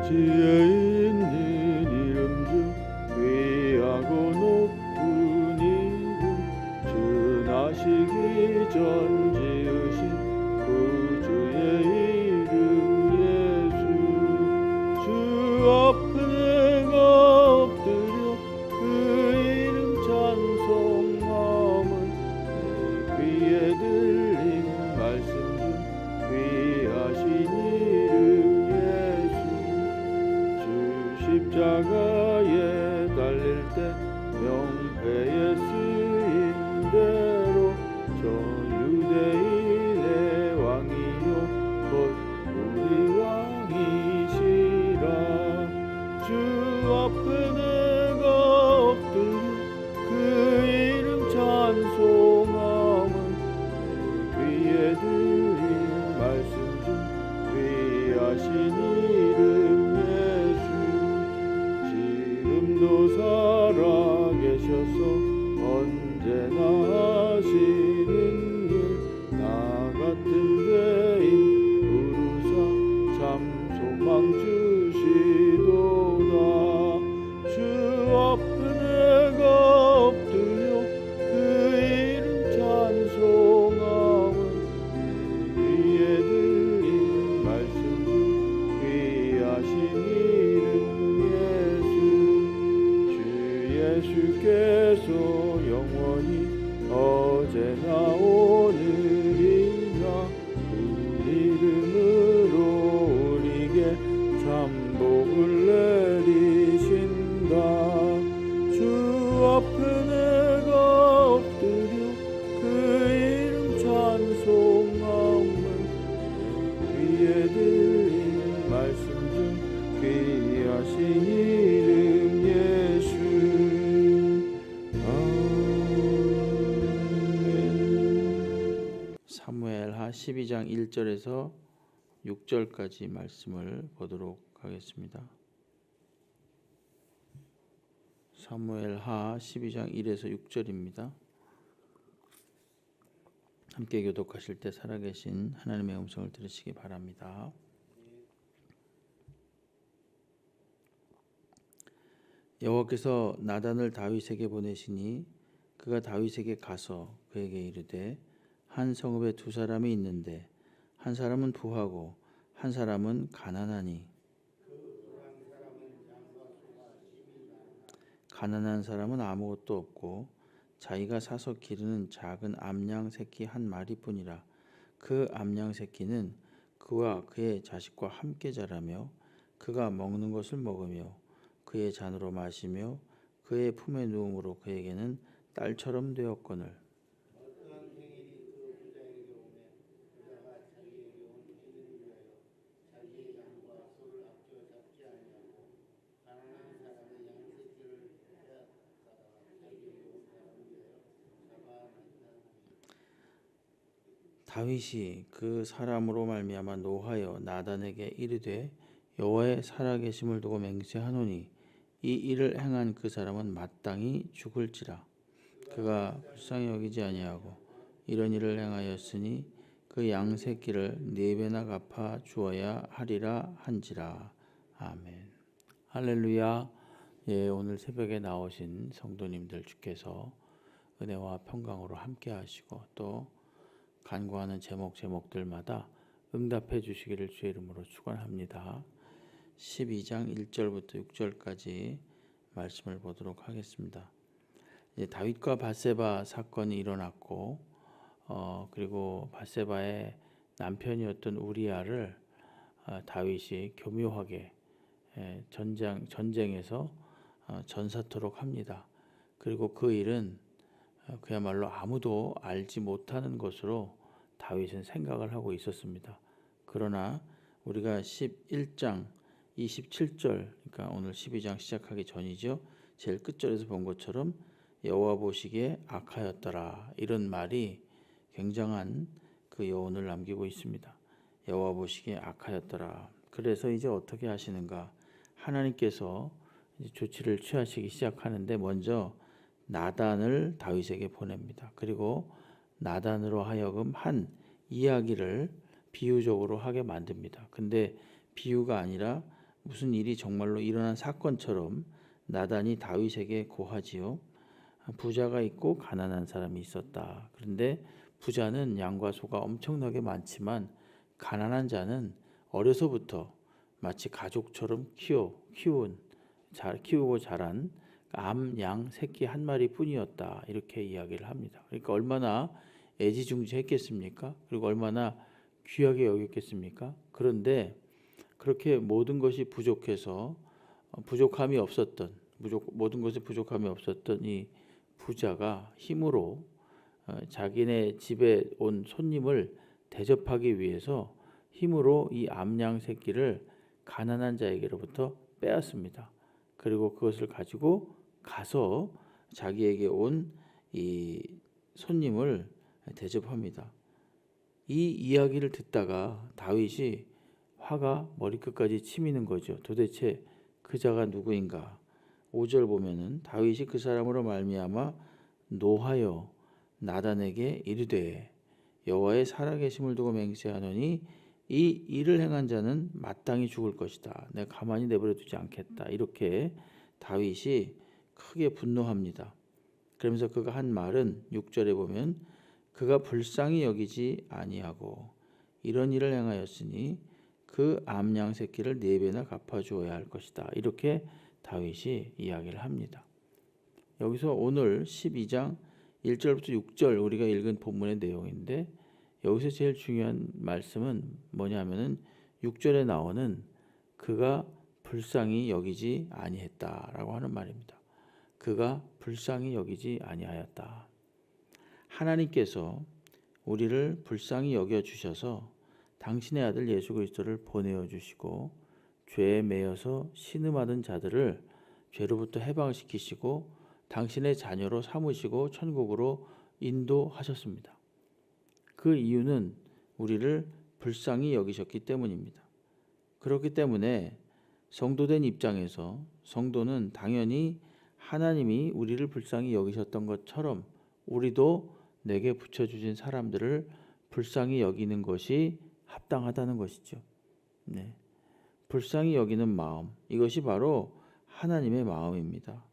천지에 있는 이름 중 귀하고 높은 이름, 주나시기 전 지으신 구주의 이름 예수. 주 앞에 내가 엎드려 그 이름 찬송함은 내 귀에 들린 말씀 중 귀하신 이름 예수. 주 십자가에 달릴 때 명패에 쓰인 대로 저 유대인의 왕이요 곧 우리 왕이시라. 주 앞에 내가 엎드려 그 이름 찬송함은 내 귀에 들린 말씀 중 귀하신 이름 예수. 지금도 살아계셔서 언제나 하시는 일, 나 같은 죄인 부르사 참 소망 주시도다. 주 앞에 내가 엎드려 그 이름 찬송함은 내 귀에 들린 말씀 중 귀하신 이름 예수. 주 예수께서 영원히 어제나 오늘이나 그 이름으로 우리에게 참 복을 내리신다. 주 앞에 내가 엎드려 그 이름 찬송함은 내 귀에 들린 말씀 중 귀하신 이름 예수. 사무엘하 12장 1절에서 6절까지 말씀을 보도록 하겠습니다. 사무엘하 12장 1에서 6절입니다. 함께 교독하실 때 살아계신 하나님의 음성을 들으시기 바랍니다. 여호와께서 나단을 다윗에게 보내시니 그가 다윗에게 가서 그에게 이르되 한 성읍에 두 사람이 있는데 한 사람은 부하고 한 사람은 가난하니 가난한 사람은 아무것도 없고 자기가 사서 기르는 작은 암양 새끼 한 마리뿐이라. 그 암양 새끼는 그와 그의 자식과 함께 자라며 그가 먹는 것을 먹으며 그의 잔으로 마시며 그의 품에 누움으로 그에게는 딸처럼 되었거늘. 다윗이 그 사람으로 말미암아 노하여 나단에게 이르되 여호와의 살아계심을 두고 맹세하노니 이 일을 행한 그 사람은 마땅히 죽을지라. 그가 불쌍히 여기지 아니하고 이런 일을 행하였으니 그 양새끼를 4배나 갚아 주어야 하리라 한지라. 아멘. 할렐루야. 예, 오늘 새벽에 나오신 성도님들 주께서 은혜와 평강으로 함께 하시고 또 간구하는 제목들마다 응답해 주시기를 주의 이름으로 축원합니다. 12장 1절부터 6절까지 말씀을 보도록 하겠습니다. 이제 다윗과 밧세바 사건이 일어났고 그리고 밧세바의 남편이었던 우리아를 다윗이 교묘하게 전쟁에서 전사토록 합니다. 그리고 그 일은 그야말로 아무도 알지 못하는 것으로 다윗은 생각을 하고 있었습니다. 그러나 우리가 11장 27절, 그러니까 오늘 12장 시작하기 전이죠. 제일 끝절에서 본 것처럼 여호와 보시기에 악하였더라, 이런 말이 굉장한 그 여운을 남기고 있습니다. 여호와 보시기에 악하였더라. 그래서 이제 어떻게 하시는가? 하나님께서 이제 조치를 취하시기 시작하는데 먼저 나단을 다윗에게 보냅니다. 그리고 나단으로 하여금 한 이야기를 비유적으로 하게 만듭니다. 근데 비유가 아니라 무슨 일이 정말로 일어난 사건처럼 나단이 다윗에게 고하지요. 부자가 있고 가난한 사람이 있었다. 그런데 부자는 양과 소가 엄청나게 많지만 가난한 자는 어려서부터 마치 가족처럼 키우고 자란 암, 양, 새끼 한 마리뿐이었다. 이렇게 이야기를 합니다. 그러니까 얼마나 애지중지했겠습니까? 그리고 얼마나 귀하게 여겼겠습니까? 그런데 그렇게 모든 것이 부족해서 모든 것에 부족함이 없었던 이 부자가 힘으로 자기네 집에 온 손님을 대접하기 위해서 힘으로 이 암양 새끼를 가난한 자에게로부터 빼앗습니다. 그리고 그것을 가지고 가서 자기에게 온 이 손님을 대접합니다. 이 이야기를 듣다가 다윗이 화가 머리끝까지 치미는 거죠. 도대체 그 자가 누구인가? 5절 보면은 다윗이 그 사람으로 말미암아 노하여 나단에게 이르되 여호와의 살아계심을 두고 맹세하노니 이 일을 행한 자는 마땅히 죽을 것이다. 내가 가만히 내버려 두지 않겠다. 이렇게 다윗이 크게 분노합니다. 그러면서 그가 한 말은 6절에 보면 그가 불쌍히 여기지 아니하고 이런 일을 행하였으니 그 암양 새끼를 4배나 갚아주어야 할 것이다. 이렇게 다윗이 이야기를 합니다. 여기서 오늘 12장 1절부터 6절 우리가 읽은 본문의 내용인데 여기서 제일 중요한 말씀은 뭐냐면은 6절에 나오는 그가 불쌍히 여기지 아니했다라고 하는 말입니다. 그가 불쌍히 여기지 아니하였다. 하나님께서 우리를 불쌍히 여겨 주셔서 당신의 아들 예수 그리스도를 보내어 주시고 죄에 매여서 신음하던 자들을 죄로부터 해방시키시고 당신의 자녀로 삼으시고 천국으로 인도하셨습니다. 그 이유는 우리를 불쌍히 여기셨기 때문입니다. 그렇기 때문에 성도된 입장에서 성도는 당연히 하나님이 우리를 불쌍히 여기셨던 것처럼 우리도 내게 붙여주신 사람들을 불쌍히 여기는 것이 합당하다는 것이죠. 네. 불쌍히 여기는 마음, 이것이 바로 하나님의 마음입니다.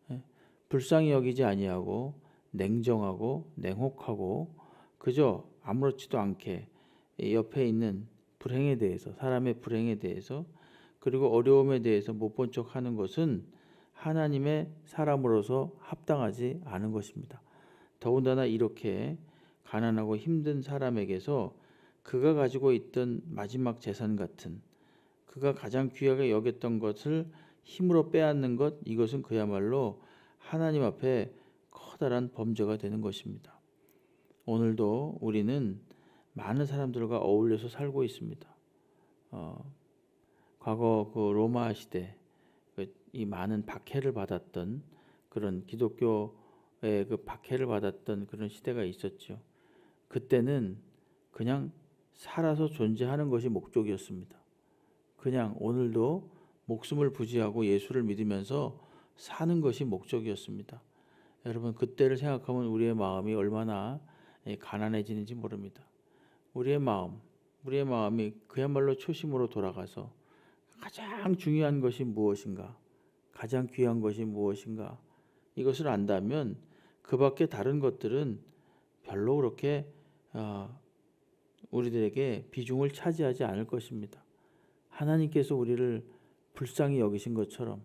네. 불쌍히 여기지 아니하고 냉정하고 냉혹하고 그저 아무렇지도 않게 옆에 있는 불행에 대해서, 사람의 불행에 대해서 그리고 어려움에 대해서 못 본 척하는 것은 하나님의 사람으로서 합당하지 않은 것입니다. 더군다나 이렇게 가난하고 힘든 사람에게서 그가 가지고 있던 마지막 재산 같은 그가 가장 귀하게 여겼던 것을 힘으로 빼앗는 것, 이것은 그야말로 하나님 앞에 커다란 범죄가 되는 것입니다. 오늘도 우리는 많은 사람들과 어울려서 살고 있습니다. 과거 그 로마 시대 이 많은 박해를 받았던 그런 기독교의 그 박해를 받았던 그런 시대가 있었죠. 그때는 그냥 살아서 존재하는 것이 목적이었습니다. 그냥 오늘도 목숨을 부지하고 예수를 믿으면서 사는 것이 목적이었습니다. 여러분 그때를 생각하면 우리의 마음이 얼마나 가난해지는지 모릅니다. 우리의 마음이 그야말로 초심으로 돌아가서 가장 중요한 것이 무엇인가, 가장 귀한 것이 무엇인가 이것을 안다면 그 밖에 다른 것들은 별로 그렇게 우리들에게 비중을 차지하지 않을 것입니다. 하나님께서 우리를 불쌍히 여기신 것처럼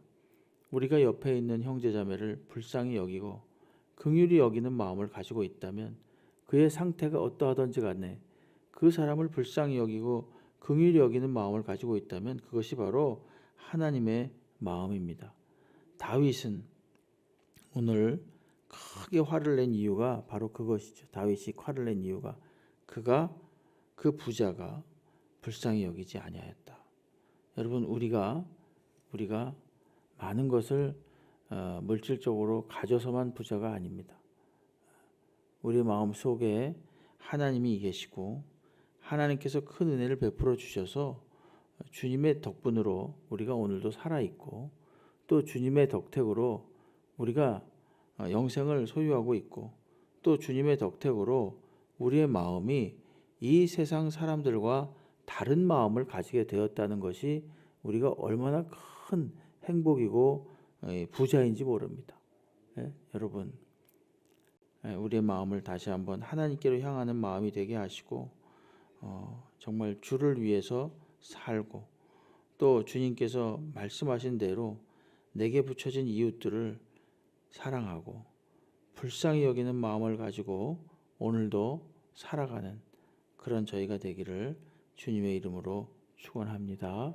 우리가 옆에 있는 형제자매를 불쌍히 여기고 긍휼히 여기는 마음을 가지고 있다면 그의 상태가 어떠하든지 간에 그 사람을 불쌍히 여기고 긍휼히 여기는 마음을 가지고 있다면 그것이 바로 하나님의 마음입니다. 다윗은 오늘 크게 화를 낸 이유가 바로 그것이죠. 다윗이 화를 낸 이유가 그 부자가 불쌍히 여기지 아니하였다. 여러분 우리가 많은 것을 물질적으로 가져서만 부자가 아닙니다. 우리 마음 속에 하나님이 계시고 하나님께서 큰 은혜를 베풀어 주셔서 주님의 덕분으로 우리가 오늘도 살아있고 또 주님의 덕택으로 우리가 영생을 소유하고 있고 또 주님의 덕택으로 우리의 마음이 이 세상 사람들과 다른 마음을 가지게 되었다는 것이 우리가 얼마나 큰 행복이고 부자인지 모릅니다. 여러분, 우리의 마음을 다시 한번 하나님께로 향하는 마음이 되게 하시고 정말 주를 위해서 살고 또 주님께서 말씀하신 대로 내게 붙여진 이웃들을 사랑하고 불쌍히 여기는 마음을 가지고 오늘도 살아가는 그런 저희가 되기를 주님의 이름으로 축원합니다.